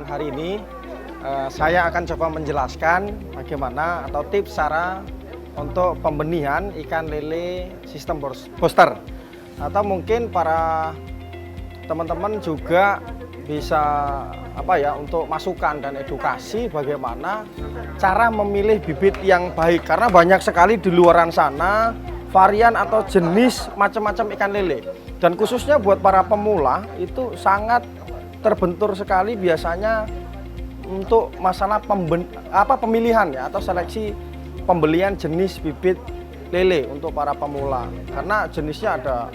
kesempatan hari ini saya akan coba menjelaskan bagaimana atau tips cara untuk pembenihan ikan lele sistem booster. Atau mungkin para teman-teman juga bisa untuk masukan dan edukasi bagaimana cara memilih bibit yang baik, karena banyak sekali di luaran sana varian atau jenis macam-macam ikan lele, dan khususnya buat para pemula itu sangat terbentur sekali biasanya untuk masalah pemilihan ya atau seleksi pembelian jenis bibit lele untuk para pemula, karena jenisnya ada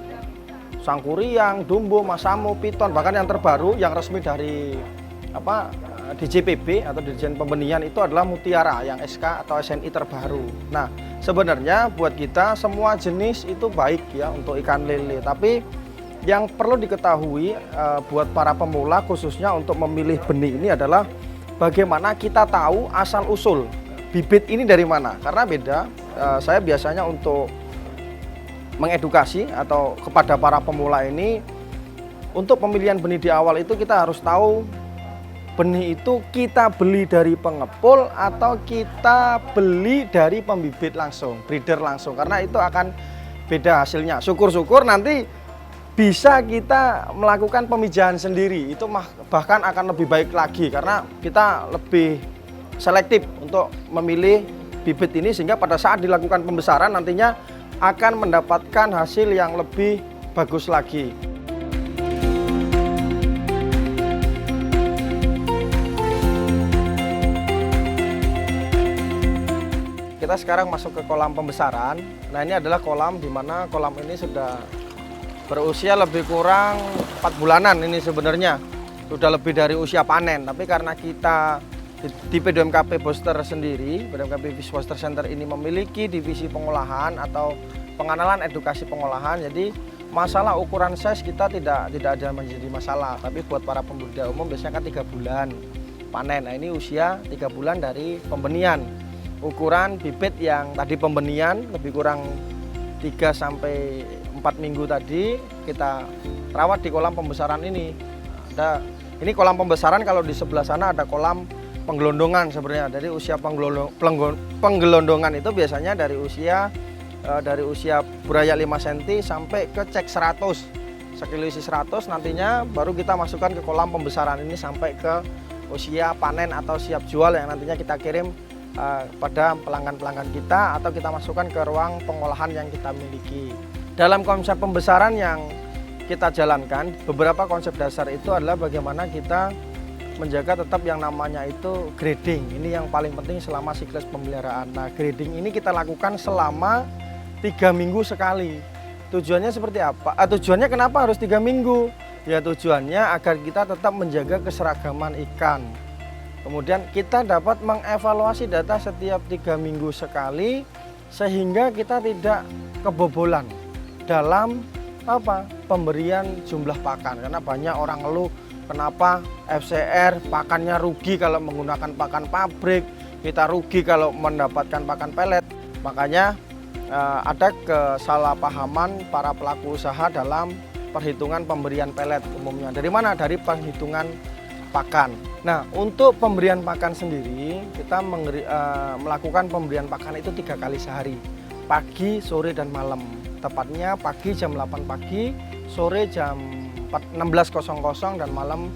sangkuriang, dumbo, masamo, piton, bahkan yang terbaru yang resmi dari DJPB atau Dirjen Pembenihan itu adalah mutiara yang SK atau SNI terbaru. Nah, sebenarnya buat kita semua jenis itu baik ya untuk ikan lele, tapi yang perlu diketahui buat para pemula khususnya untuk memilih benih ini adalah bagaimana kita tahu asal usul bibit ini dari mana. Karena beda, saya biasanya untuk mengedukasi atau kepada para pemula ini, untuk pemilihan benih di awal itu kita harus tahu benih itu kita beli dari pengepul atau kita beli dari pembibit langsung, breeder langsung, karena itu akan beda hasilnya. Syukur-syukur nanti bisa kita melakukan pemijahan sendiri, itu bahkan akan lebih baik lagi karena kita lebih selektif untuk memilih bibit ini, sehingga pada saat dilakukan pembesaran nantinya akan mendapatkan hasil yang lebih bagus lagi. Kita sekarang masuk ke kolam pembesaran. Nah, ini adalah kolam di mana kolam ini sudah berusia lebih kurang 4 bulanan ini sebenarnya. Sudah lebih dari usia panen, tapi karena kita di PDMKP Booster sendiri, PDMKP Fish Booster Center ini memiliki divisi pengolahan atau pengenalan edukasi pengolahan, jadi masalah ukuran size kita tidak ada menjadi masalah. Tapi buat para pembudidaya umum biasanya kan 3 bulan panen. Nah, ini usia 3 bulan dari pembenihan. Ukuran bibit yang tadi pembenihan lebih kurang 3-4 minggu tadi kita rawat di kolam pembesaran ini. Ini kolam pembesaran, kalau di sebelah sana ada kolam penggelondongan sebenarnya. Dari usia penggelondongan itu biasanya dari usia burayak 5 cm sampai ke cek 100, sekilo isi 100, nantinya baru kita masukkan ke kolam pembesaran ini sampai ke usia panen atau siap jual yang nantinya kita kirim pada pelanggan-pelanggan kita atau kita masukkan ke ruang pengolahan yang kita miliki. Dalam konsep pembesaran yang kita jalankan, beberapa konsep dasar itu adalah bagaimana kita menjaga tetap yang namanya itu grading. Ini yang paling penting selama siklus pemeliharaan. Nah, grading ini kita lakukan selama 3 minggu sekali. Tujuannya seperti apa? Tujuannya kenapa harus 3 minggu? Ya, tujuannya agar kita tetap menjaga keseragaman ikan. Kemudian kita dapat mengevaluasi data setiap 3 minggu sekali, sehingga kita tidak kebobolan dalam pemberian jumlah pakan. Karena banyak orang ngeluh kenapa FCR pakannya rugi kalau menggunakan pakan pabrik, kita rugi kalau mendapatkan pakan pelet. Makanya ada kesalahpahaman para pelaku usaha dalam perhitungan pemberian pelet umumnya. Dari mana? Dari perhitungan pakan. Nah, untuk pemberian pakan sendiri kita melakukan pemberian pakan itu 3 kali sehari, pagi, sore, dan malam. Tepatnya pagi jam 8 pagi, sore jam 16.00, dan malam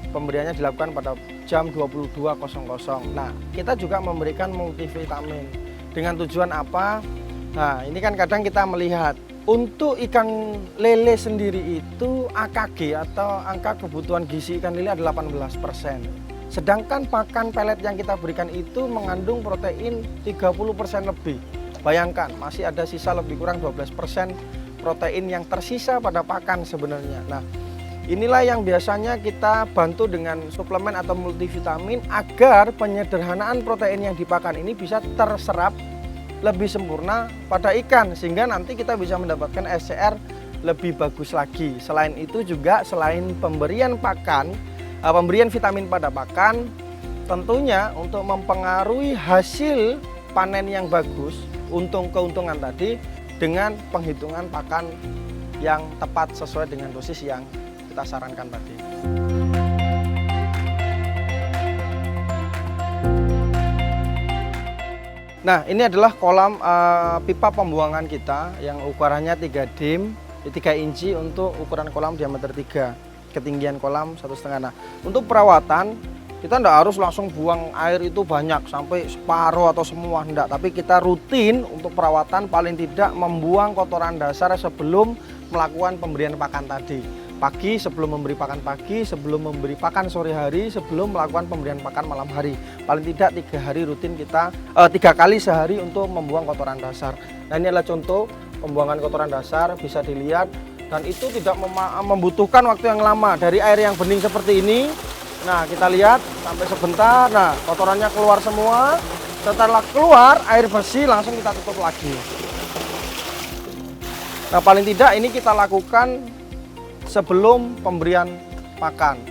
pemberiannya dilakukan pada jam 22.00. Nah, kita juga memberikan multivitamin. Dengan tujuan apa? Nah, ini kan kadang kita melihat untuk ikan lele sendiri itu AKG atau angka kebutuhan gizi ikan lele adalah 18%. Sedangkan pakan pelet yang kita berikan itu mengandung protein 30% lebih. Bayangkan, masih ada sisa lebih kurang 12% protein yang tersisa pada pakan sebenarnya. Nah, inilah yang biasanya kita bantu dengan suplemen atau multivitamin agar penyederhanaan protein yang di pakan ini bisa terserap lebih sempurna pada ikan, sehingga nanti kita bisa mendapatkan SCR lebih bagus lagi. Selain itu juga, selain pemberian pakan, pemberian vitamin pada pakan, tentunya untuk mempengaruhi hasil panen yang bagus, keuntungan tadi, dengan penghitungan pakan yang tepat sesuai dengan dosis yang kita sarankan tadi. Nah, ini adalah kolam pipa pembuangan kita yang ukurannya 3 dim, 3 inci untuk ukuran kolam diameter 3, ketinggian kolam 1,5. Nah, untuk perawatan kita tidak harus langsung buang air itu banyak sampai separuh atau semua, enggak, tapi kita rutin untuk perawatan paling tidak membuang kotoran dasar sebelum melakukan pemberian pakan tadi. Pagi sebelum memberi pakan pagi, sebelum memberi pakan sore hari, sebelum melakukan pemberian pakan malam hari. Paling tidak 3 hari rutin kita 3 kali sehari untuk membuang kotoran dasar. Nah, ini adalah contoh pembuangan kotoran dasar, bisa dilihat, dan itu tidak membutuhkan waktu yang lama. Dari air yang bening seperti ini, nah kita lihat sampai sebentar, nah kotorannya keluar semua. Setelah keluar air bersih langsung kita tutup lagi. Nah, paling tidak ini kita lakukan sebelum pemberian pakan.